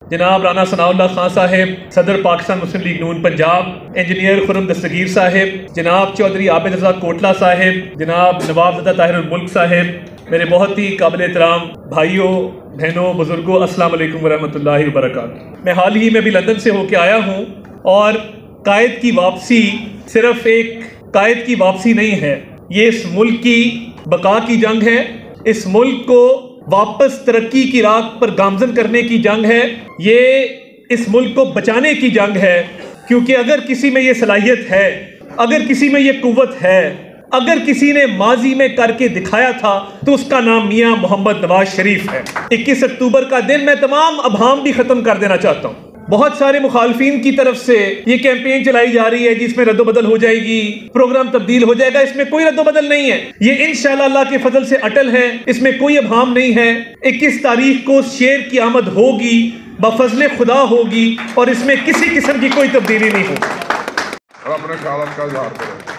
जनाब राना सनाउल्लाह खान साहिब, सदर पाकिस्तान मुस्लिम लीग नून पंजाब, इंजीनियर खुर्रम दस्तगीर साहिब, जनाब चौधरी आबिद रज़ा कोटला साहिब, जनाब नवाब ताहिरुल मुल्क साहिब, मेरे बहुत ही काबिल एहतराम भाइयों बहनों बुजुर्गों, अस्सलाम वालेकुम वरहमतुल्लाहि वबरकातुहू। मैं हाल ही में भी लंदन से होके आया हूँ और कायद की वापसी सिर्फ एक कायद की वापसी नहीं है, ये इस मुल्क की बका की जंग है। इस मुल्क को वापस तरक्की की राह पर गामजन करने की जंग है। ये इस मुल्क को बचाने की जंग है, क्योंकि अगर किसी में ये सलाहियत है, अगर किसी में ये कुव्वत है, अगर किसी ने माजी में करके दिखाया था तो उसका नाम मियां मोहम्मद नवाज शरीफ है। 21 अक्टूबर का दिन मैं तमाम अभाम भी खत्म कर देना चाहता हूँ। बहुत सारे मुखालफिन की तरफ से ये कैंपेन चलाई जा रही है जिसमें रद्दोबदल हो जाएगी, प्रोग्राम तब्दील हो जाएगा। इसमें कोई रद्दोबदल नहीं है, ये इंशाअल्लाह अल्लाह के फजल से अटल है, इसमें कोई अभाम नहीं है। 21 तारीख को शेर की आमद होगी, बफजले खुदा होगी और इसमें किसी किस्म की कोई तब्दीली नहीं होगी। अपने ख्यालात का इज़हार करें।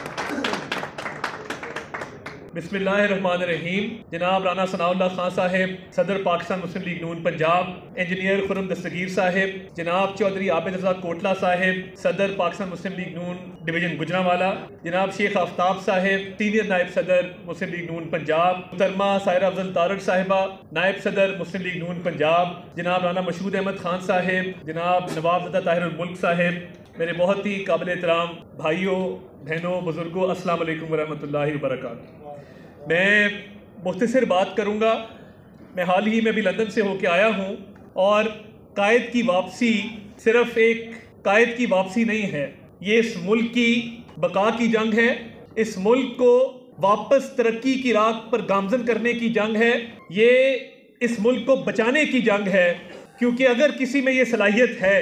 बिस्मिल्लाहिर्रहमानिर्रहीम। जनाब राना सनाउल्लाह खान साहिब, सदर पाकिस्तान मुस्लिम लीग नून पंजाब, इंजीनियर खुर्रम दस्तगीर साहिब, जनाब चौधरी आबिद रज़ा कोटला साहिब, सदर पाकिस्तान मुस्लिम लीग नून डिवीज़न गुजरांवाला, जनाब शेख आफ्ताब साहिब, सीनियर नायब सदर मुस्लिम लीग नून पंजाब, मुहतरमा साहिरा अफजल तारड़ साहिबा, नायब सदर मुस्लिम लीग नून पंजाब, जनाब राना मशहूद अहमद खान साहिब, जनाब नवाब ताहिरुल मुल्क साहिब, मेरे बहुत ही काबिल एहतराम भाइयों बहनों बुजुर्गों, अस्सलाम वालेकुम वरहमतुल्लाहि वबरकातुहू। मैं मुख्तसर बात करूँगा। मैं हाल ही में भी लंदन से होके आया हूँ और कायद की वापसी सिर्फ एक कायद की वापसी नहीं है, ये इस मुल्क की बका की जंग है। इस मुल्क को वापस तरक्की की राह पर गामजन करने की जंग है। ये इस मुल्क को बचाने की जंग है, क्योंकि अगर किसी में ये सलाहियत है,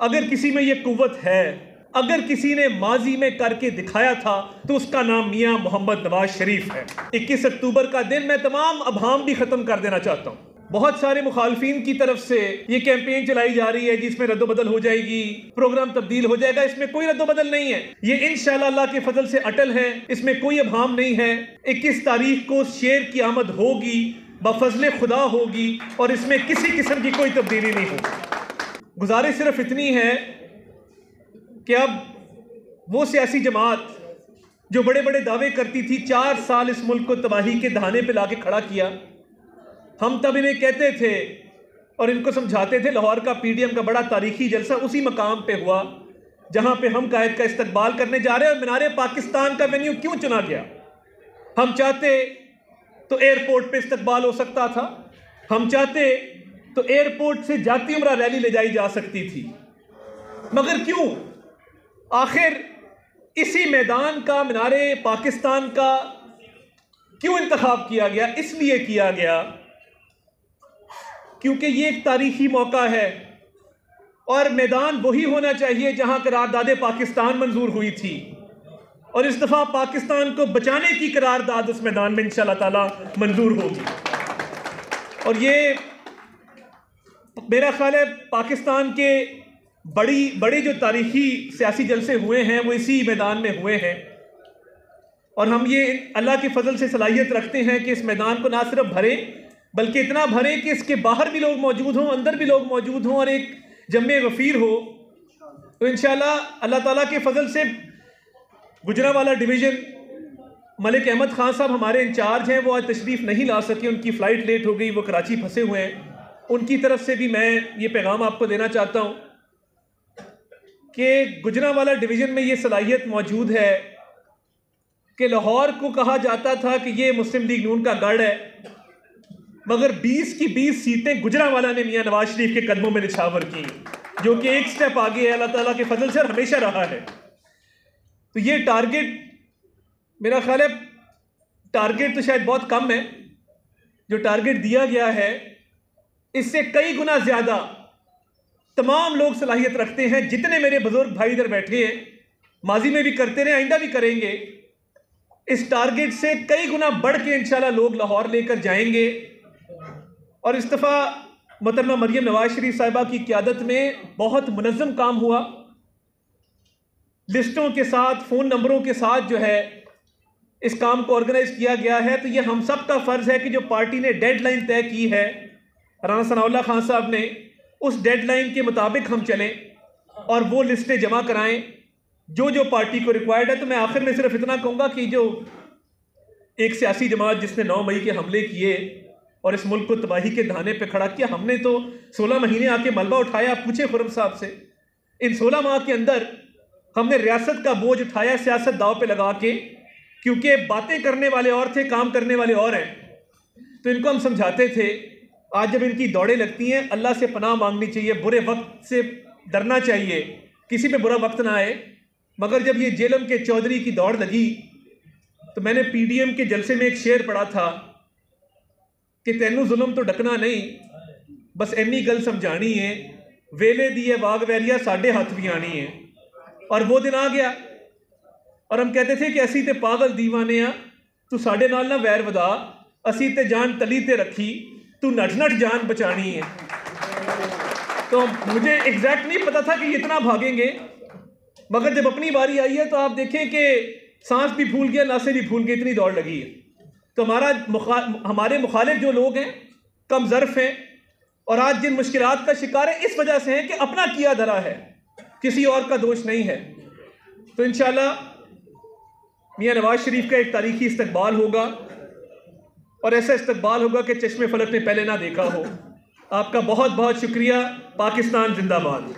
अगर किसी में ये कुव्वत है, अगर किसी ने माजी में करके दिखाया था तो उसका नाम मियां मोहम्मद नवाज शरीफ है। 21 अक्टूबर का दिन मैं तमाम अभाम भी खत्म कर देना चाहता हूँ। बहुत सारे मुखालफिन की तरफ से ये कैंपेन चलाई जा रही है जिसमें रद्दोबदल हो जाएगी, प्रोग्राम तब्दील हो जाएगा। इसमें कोई रद्दोबदल नहीं है, ये इंशाअल्लाह अल्लाह के फजल से अटल है, इसमें कोई अभाम नहीं है। 21 तारीख को शेर की आमद होगी, बफजले खुदा होगी और इसमें किसी किस्म की कोई तब्दीली नहीं होगी। गुजारिश सिर्फ इतनी है कि अब वो सियासी जमात जो बड़े बड़े दावे करती थी, 4 साल इस मुल्क को तबाही के दहाने पे लाके खड़ा किया। हम तब इन्हें कहते थे और इनको समझाते थे, लाहौर का PDM का बड़ा तारीखी जलसा उसी मकाम पे हुआ जहां पे हम कायद का इस्तकबाल करने जा रहे हैं। और मीनारे पाकिस्तान का वेन्यू क्यों चुना गया? हम चाहते तो एयरपोर्ट पे इस्तकबाल हो सकता था, हम चाहते तो एयरपोर्ट से जाती उम्रा रैली ले जाई जा सकती थी, मगर क्यों आखिर इसी मैदान का, मीनारे पाकिस्तान का क्यों इंतखाब किया गया? इसलिए किया गया क्योंकि ये एक तारीखी मौका है और मैदान वही होना चाहिए जहां करारदाद पाकिस्तान मंजूर हुई थी, और इस दफ़ा पाकिस्तान को बचाने की करारदाद उस मैदान में इंशाअल्लाह ताला मंजूर होगी। और ये मेरा ख्याल है पाकिस्तान के बड़े जो तारीखी सियासी जलसे हुए हैं वो इसी मैदान में हुए हैं। और हम ये अल्लाह के फजल से सलाहियत रखते हैं कि इस मैदान को ना सिर्फ भरें बल्कि इतना भरें कि इसके बाहर भी लोग मौजूद हों, अंदर भी लोग मौजूद हों और एक जम्मे गफ़ीर हो। तो इंशाअल्लाह अल्लाह ताला के फजल से गुजरांवाला डिवीज़न मलिक अहमद खान साहब हमारे इंचार्ज हैं, वो आज तशरीफ़ नहीं ला सके, उनकी फ़्लाइट लेट हो गई, वो कराची फंसे हुए हैं। उनकी तरफ से भी मैं ये पैगाम आपको देना चाहता हूँ कि गुजरांवाला डिवीज़न में ये सलाहियत मौजूद है कि लाहौर को कहा जाता था कि ये मुस्लिम लीग नून का गढ़ है, मगर 20 की 20 सीटें गुजरांवाला ने मियां नवाज शरीफ के कदमों में निछावर की, जो कि एक स्टेप आगे है अल्लाह ताला के फजल से हमेशा रहा है। तो ये टारगेट, मेरा ख्याल है टारगेट तो शायद बहुत कम है, जो टारगेट दिया गया है इससे कई गुना ज़्यादा तमाम लोग सलाहियत रखते हैं। जितने मेरे बुजुर्ग भाई इधर बैठे हैं, माजी में भी करते रहे, आइंदा भी करेंगे। इस टारगेट से कई गुना बढ़ के इंशाल्लाह लोग लाहौर लेकर जाएंगे। और इस दफ़ा मोहतरमा मरियम नवाज शरीफ साहिबा की क़यादत में बहुत मुनज़्ज़म काम हुआ, लिस्टों के साथ, फ़ोन नंबरों के साथ जो है इस काम को ऑर्गेनाइज किया गया है। तो ये हम सब का फ़र्ज़ है कि जो पार्टी ने डेडलाइन तय की है, राना सनाउल्लाह खान साहब ने, उस डेडलाइन के मुताबिक हम चलें और वो लिस्टें जमा कराएं जो जो पार्टी को रिक्वायर्ड है। तो मैं आखिर में सिर्फ इतना कहूँगा कि जो एक सियासी जमात जिसने 9 मई के हमले किए और इस मुल्क को तबाही के धाने पे खड़ा किया, हमने तो 16 महीने आके मलबा उठाया। पूछे खुर्रम साहब से, इन 16 माह के अंदर हमने रियासत का बोझ उठाया सियासत दाव पे लगा के, क्योंकि बातें करने वाले और थे, काम करने वाले और हैं। तो इनको हम समझाते थे। आज जब इनकी दौड़ें लगती हैं, अल्लाह से पनाह मांगनी चाहिए, बुरे वक्त से डरना चाहिए, किसी पे बुरा वक्त ना आए। मगर जब ये जेलम के चौधरी की दौड़ लगी तो मैंने PDM के जलसे में एक शेर पढ़ा था कि तैनू जुल्म तो डकना नहीं, बस इन्नी गल समझानी है, वेले दी है वाग वैरिया साढ़े हाथ भी आनी है। और वो दिन आ गया और हम कहते थे कि असी ते पागल दीवाने आ, तू साढ़े नाल ना वैर वधा, असी ते जान तली ते रखी, तू नट नट जान बचानी है। तो मुझे एग्जैक्ट नहीं पता था कि इतना भागेंगे, मगर जब अपनी बारी आई है तो आप देखें कि सांस भी फूल गया, नासे भी फूल गए, इतनी दौड़ लगी है। तो हमारे मुखालिफ जो लोग हैं कम ज़र्फ़ हैं और आज जिन मुश्किलात का शिकार है इस वजह से है कि अपना किया धरा है, किसी और का दोष नहीं है। तो इंशाअल्लाह मियाँ नवाज शरीफ का एक तारीखी इस्तकबाल होगा और ऐसा इस्तकबाल होगा कि चश्मे फलक ने पहले ना देखा हो। आपका बहुत बहुत शुक्रिया। पाकिस्तान जिंदाबाद।